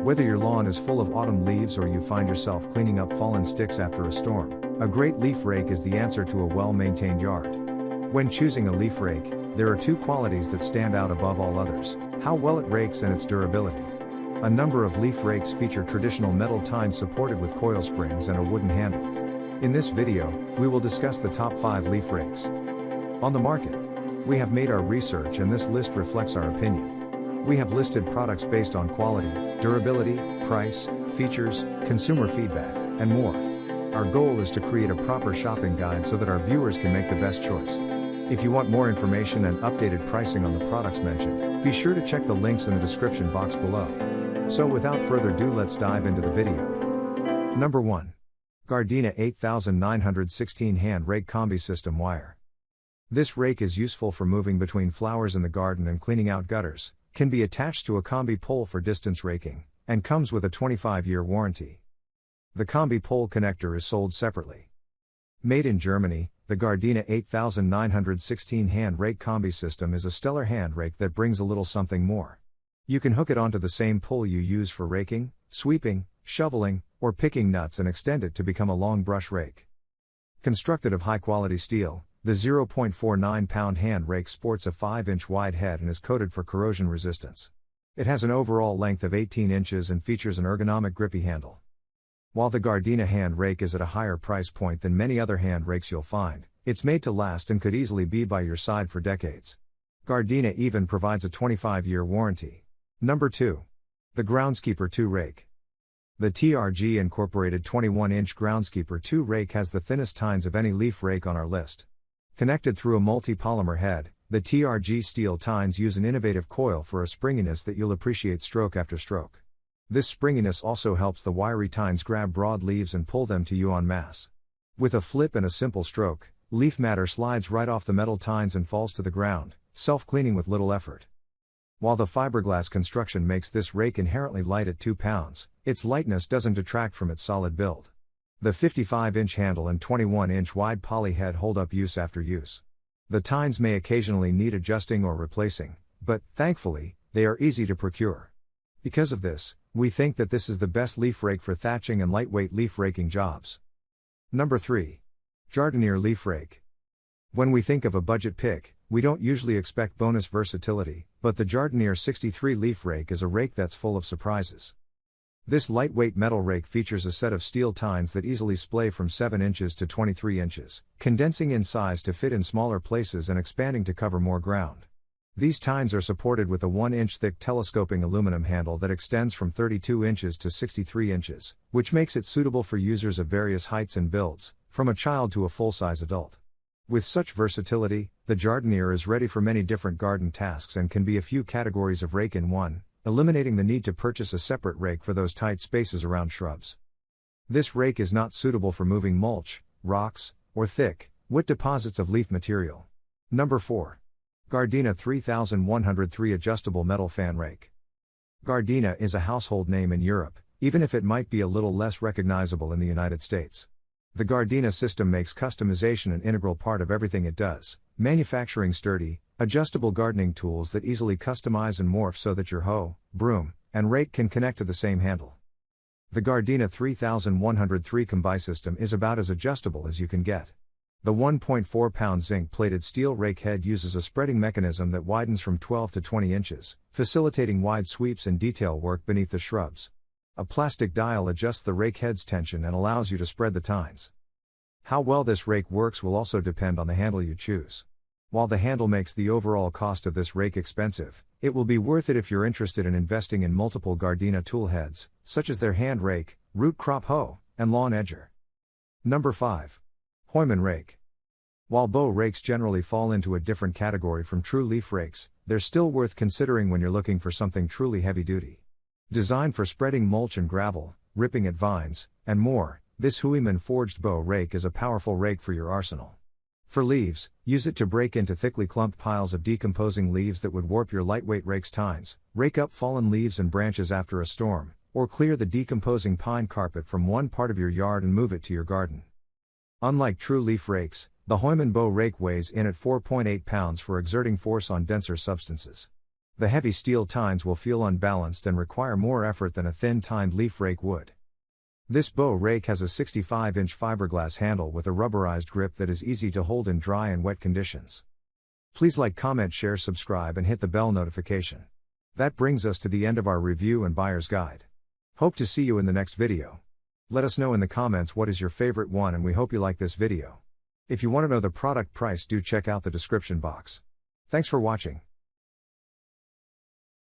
Whether your lawn is full of autumn leaves or you find yourself cleaning up fallen sticks after a storm, a great leaf rake is the answer to a well-maintained yard. When choosing a leaf rake, there are two qualities that stand out above all others: how well it rakes and its durability. A number of leaf rakes feature traditional metal tines supported with coil springs and a wooden handle. In this video, we will discuss the top 5 leaf rakes on the market. We have made our research and this list reflects our opinion. We have listed products based on quality, durability, price, features, consumer feedback, and more. Our goal is to create a proper shopping guide so that our viewers can make the best choice. If you want more information and updated pricing on the products mentioned, be sure to check the links in the description box below. So without further ado, let's dive into the video. Number 1. Gardena 8916 Hand Rake Combi System Wire. This rake is useful for moving between flowers in the garden and cleaning out gutters, can be attached to a combi pole for distance raking, and comes with a 25-year warranty. The combi pole connector is sold separately. Made in Germany, the Gardena 8916 Hand Rake Combi System is a stellar hand rake that brings a little something more. You can hook it onto the same pole you use for raking, sweeping, shoveling, or picking nuts and extend it to become a long brush rake. Constructed of high-quality steel, the 0.49-pound hand rake sports a 5-inch wide head and is coated for corrosion resistance. It has an overall length of 18 inches and features an ergonomic grippy handle. While the Gardena hand rake is at a higher price point than many other hand rakes you'll find, it's made to last and could easily be by your side for decades. Gardena even provides a 25-year warranty. Number 2. The Groundskeeper 2 Rake. The TRG Incorporated 21-inch Groundskeeper 2 rake has the thinnest tines of any leaf rake on our list. Connected through a multi-polymer head, the TRG steel tines use an innovative coil for a springiness that you'll appreciate stroke after stroke. This springiness also helps the wiry tines grab broad leaves and pull them to you en masse. With a flip and a simple stroke, leaf matter slides right off the metal tines and falls to the ground, self-cleaning with little effort. While the fiberglass construction makes this rake inherently light at 2 pounds, its lightness doesn't detract from its solid build. The 55-inch handle and 21-inch wide poly head hold up use after use. The tines may occasionally need adjusting or replacing, but, thankfully, they are easy to procure. Because of this, we think that this is the best leaf rake for thatching and lightweight leaf raking jobs. Number 3. Jardinier Leaf Rake. When we think of a budget pick, we don't usually expect bonus versatility, but the Jardinier 63 Leaf Rake is a rake that's full of surprises. This lightweight metal rake features a set of steel tines that easily splay from 7 inches to 23 inches, condensing in size to fit in smaller places and expanding to cover more ground. These tines are supported with a 1-inch thick telescoping aluminum handle that extends from 32 inches to 63 inches, which makes it suitable for users of various heights and builds, from a child to a full-size adult. With such versatility, the Jardinier is ready for many different garden tasks and can be a few categories of rake in one, eliminating the need to purchase a separate rake for those tight spaces around shrubs. This rake is not suitable for moving mulch, rocks, or thick, wet deposits of leaf material. Number 4. Gardena 3103 Adjustable Metal Fan Rake. Gardena is a household name in Europe, even if it might be a little less recognizable in the United States. The Gardena system makes customization an integral part of everything it does, manufacturing sturdy, adjustable gardening tools that easily customize and morph so that your hoe, broom, and rake can connect to the same handle. The Gardena 3103 Combi system is about as adjustable as you can get. The 1.4-pound zinc-plated steel rake head uses a spreading mechanism that widens from 12 to 20 inches, facilitating wide sweeps and detail work beneath the shrubs. A plastic dial adjusts the rake head's tension and allows you to spread the tines. How well this rake works will also depend on the handle you choose. While the handle makes the overall cost of this rake expensive, it will be worth it if you're interested in investing in multiple Gardena tool heads, such as their hand rake, root crop hoe, and lawn edger. Number 5. Heumann Rake. While bow rakes generally fall into a different category from true leaf rakes, they're still worth considering when you're looking for something truly heavy-duty. Designed for spreading mulch and gravel, ripping at vines, and more, this Heumann forged bow rake is a powerful rake for your arsenal. For leaves, use it to break into thickly clumped piles of decomposing leaves that would warp your lightweight rake's tines, rake up fallen leaves and branches after a storm, or clear the decomposing pine carpet from one part of your yard and move it to your garden. Unlike true leaf rakes, the Heumann bow rake weighs in at 4.8 pounds for exerting force on denser substances. The heavy steel tines will feel unbalanced and require more effort than a thin tined leaf rake would. This bow rake has a 65-inch fiberglass handle with a rubberized grip that is easy to hold in dry and wet conditions. Please like, comment, share, subscribe, and hit the bell notification. That brings us to the end of our review and buyer's guide. Hope to see you in the next video. Let us know in the comments what is your favorite one, and we hope you like this video. If you want to know the product price, do check out the description box. Thanks for watching.